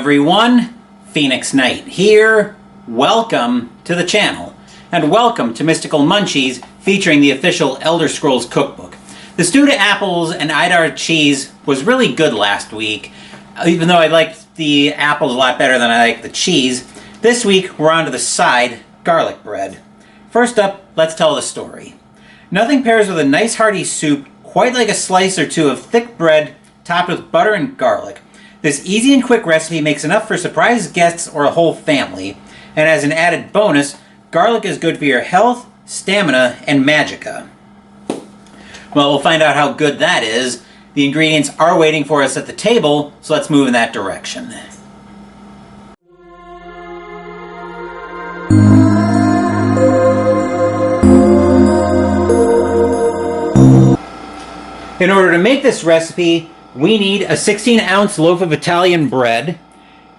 everyone, Phoenix Knight here. Welcome to the channel, and welcome to Mystical Munchies featuring the official Elder Scrolls cookbook. The stew to apples and Idar cheese was really good last week, even though I liked the apples a lot better than I liked the cheese. This week we're on to the side, garlic bread. First up, let's tell the story. Nothing pairs with a nice hearty soup quite like a slice or two of thick bread topped with butter and garlic. This easy and quick recipe makes enough for surprise guests or a whole family. And as an added bonus, garlic is good for your health, stamina, and magicka. Well, we'll find out how good that is. The ingredients are waiting for us at the table, so let's move in that direction. In order to make this recipe, we need a 16-ounce loaf of Italian bread,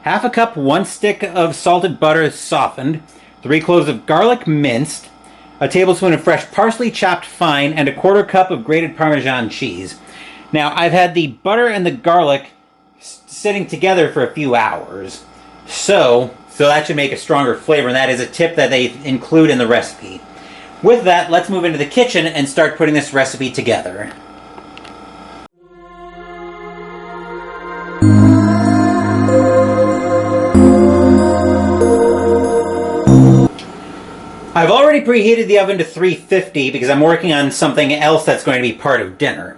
half a cup 1 stick of salted butter softened, 3 cloves of garlic minced, a tablespoon of fresh parsley chopped fine, and a 1/4 cup of grated Parmesan cheese. Now, I've had the butter and the garlic sitting together for a few hours, so that should make a stronger flavor, and that is a tip that they include in the recipe. With that, let's move into the kitchen and start putting this recipe together. I've already preheated the oven to 350 because I'm working on something else that's going to be part of dinner.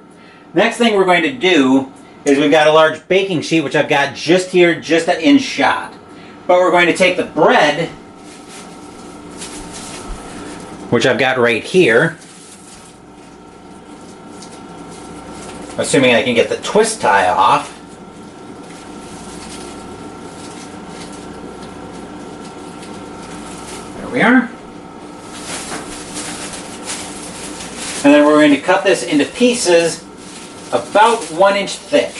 Next thing we're going to do is we've got a large baking sheet, which I've got just here, just in shot. But we're going to take the bread, which I've got right here, assuming I can get the twist tie off. There we are. And then we're going to cut this into pieces about 1 inch thick.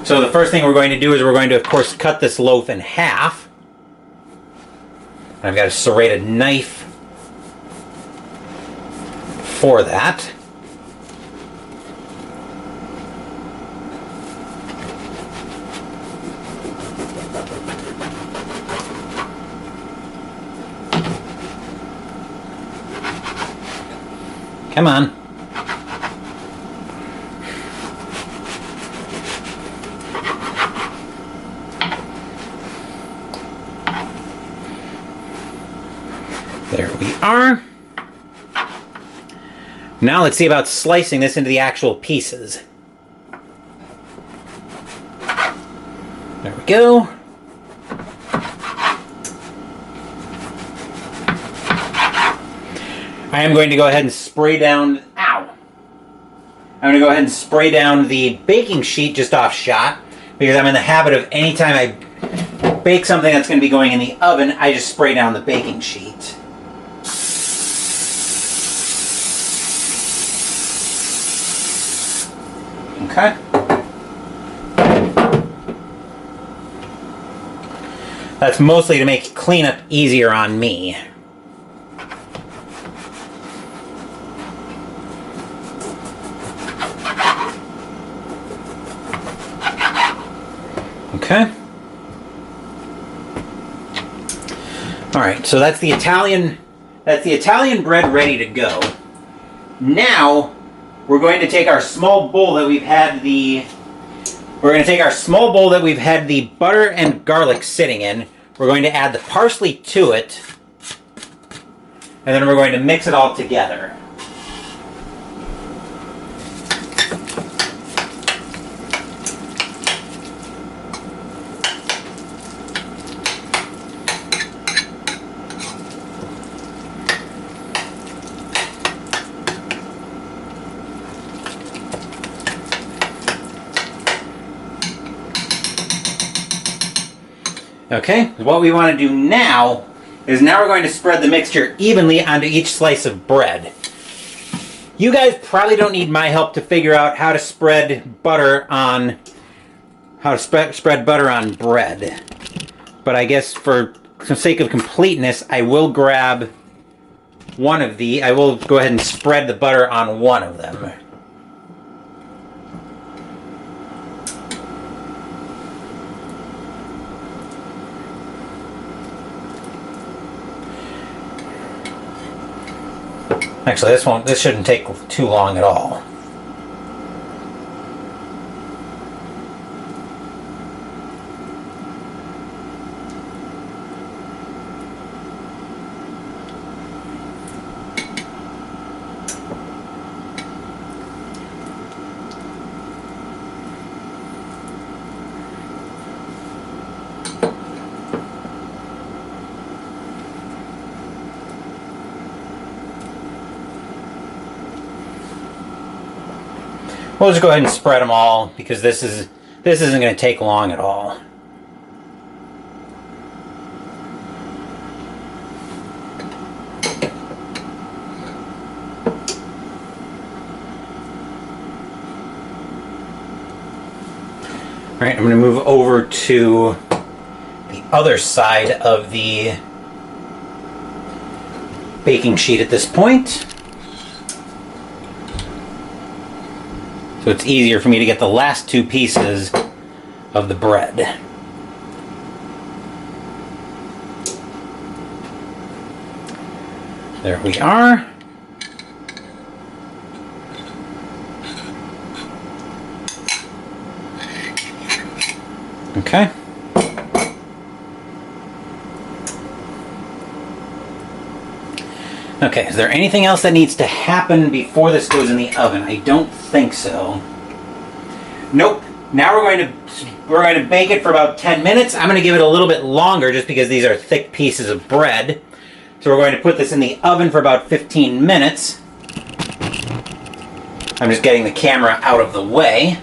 So the first thing we're going to do is we're going to, of course, cut this loaf in half. I've got a serrated knife for that. Come on. There we are. Now let's see about slicing this into the actual pieces. There we go. I am going to go ahead and spray down, I'm going to go ahead and spray down the baking sheet just off shot, because I'm in the habit of anytime I bake something that's going to be going in the oven, I just spray down the baking sheet. Okay. That's mostly to make cleanup easier on me. Okay. All right, so that's the Italian bread ready to go. Now we're going to take our small bowl that we've had the butter and garlic sitting in. We're going to add the parsley to it, and then we're going to mix it all together. Okay, what we want to do now is we're going to spread the mixture evenly onto each slice of bread. You guys probably don't need my help to figure out how to spread butter on bread. But I guess for the sake of completeness, I will grab one of the, I will go ahead and spread the butter on one of them. Actually, this shouldn't take too long at all. We'll just go ahead and spread them all because this isn't going to take long at all. All right, I'm going to move over to the other side of the baking sheet at this point. So it's easier for me to get the last two pieces of the bread. There we are. Okay. Okay, is there anything else that needs to happen before this goes in the oven? I don't think so. Nope. Now we're going to bake it for about 10 minutes. I'm going to give it a little bit longer just because these are thick pieces of bread. So we're going to put this in the oven for about 15 minutes. I'm just getting the camera out of the way.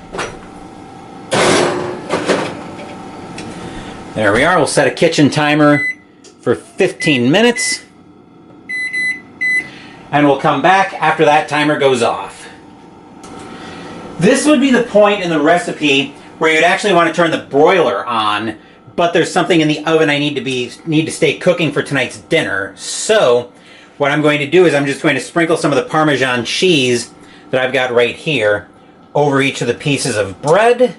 There we are. We'll set a kitchen timer for 15 minutes. And we'll come back after that timer goes off. This would be the point in the recipe where you'd actually want to turn the broiler on, but there's something in the oven I need to stay cooking for tonight's dinner. So what I'm going to do is I'm just going to sprinkle some of the Parmesan cheese that I've got right here over each of the pieces of bread.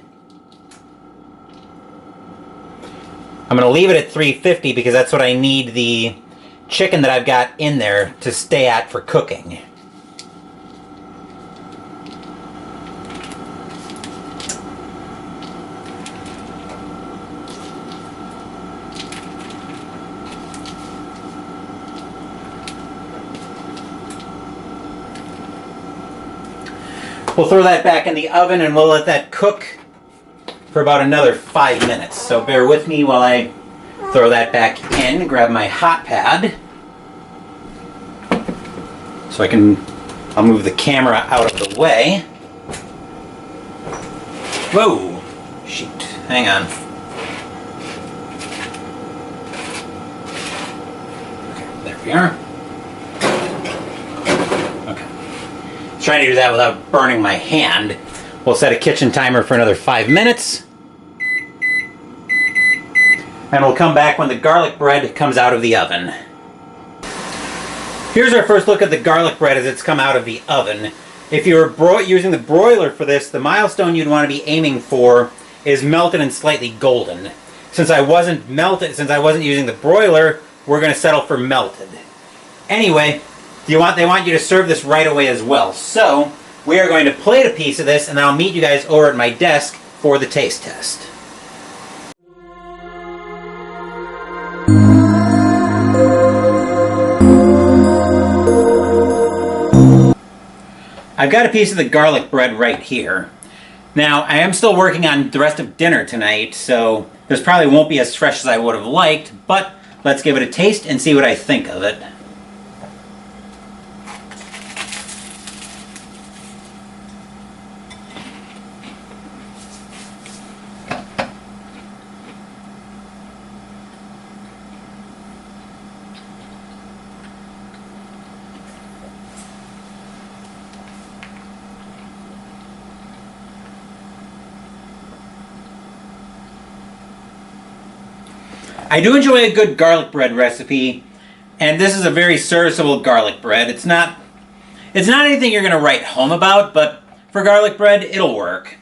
I'm going to leave it at 350 because that's what I need the chicken that I've got in there to stay at for cooking. We'll throw that back in the oven and we'll let that cook for about another 5 minutes. So bear with me while I throw that back in, grab my hot pad. So I'll move the camera out of the way. Whoa, shoot, hang on. Okay, there we are. Okay, trying to do that without burning my hand. We'll set a kitchen timer for another 5 minutes. And we'll come back when the garlic bread comes out of the oven. Here's our first look at the garlic bread as it's come out of the oven. If you're using the broiler for this, the milestone you'd want to be aiming for is melted and slightly golden. Since I wasn't using the broiler, we're going to settle for melted. Anyway, they want you to serve this right away as well. So we are going to plate a piece of this, and I'll meet you guys over at my desk for the taste test. I've got a piece of the garlic bread right here. Now, I am still working on the rest of dinner tonight, so this probably won't be as fresh as I would have liked, but let's give it a taste and see what I think of it. I do enjoy a good garlic bread recipe, and this is a very serviceable garlic bread. It's not anything you're going to write home about, but for garlic bread, it'll work.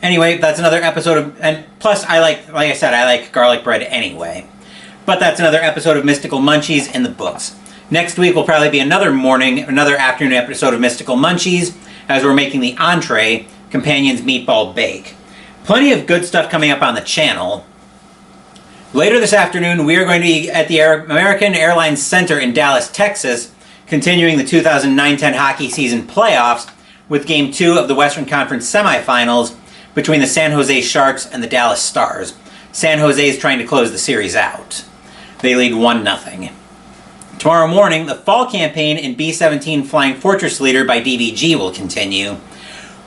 Anyway, that's another episode of, and plus like I said, I like garlic bread anyway. But that's another episode of Mystical Munchies in the books. Next week will probably be another afternoon episode of Mystical Munchies, as we're making the entree, Companion's Meatball Bake. Plenty of good stuff coming up on the channel. Later this afternoon, we are going to be at the American Airlines Center in Dallas, Texas, continuing the 2009-10 hockey season playoffs with Game 2 of the Western Conference semifinals between the San Jose Sharks and the Dallas Stars. San Jose is trying to close the series out. They lead 1-0. Tomorrow morning, the fall campaign in B-17 Flying Fortress Leader by DVG will continue.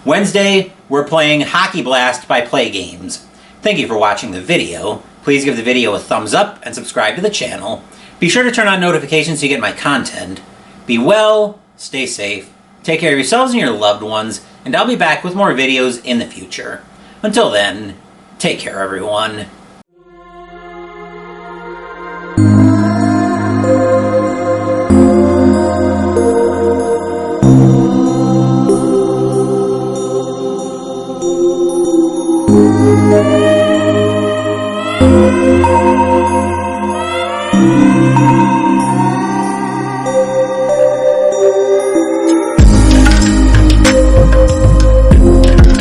Wednesday, we're playing Hockey Blast by Play Games. Thank you for watching the video. Please give the video a thumbs up and subscribe to the channel. Be sure to turn on notifications so you get my content. Be well, stay safe, take care of yourselves and your loved ones, and I'll be back with more videos in the future. Until then, take care everyone. Thank you.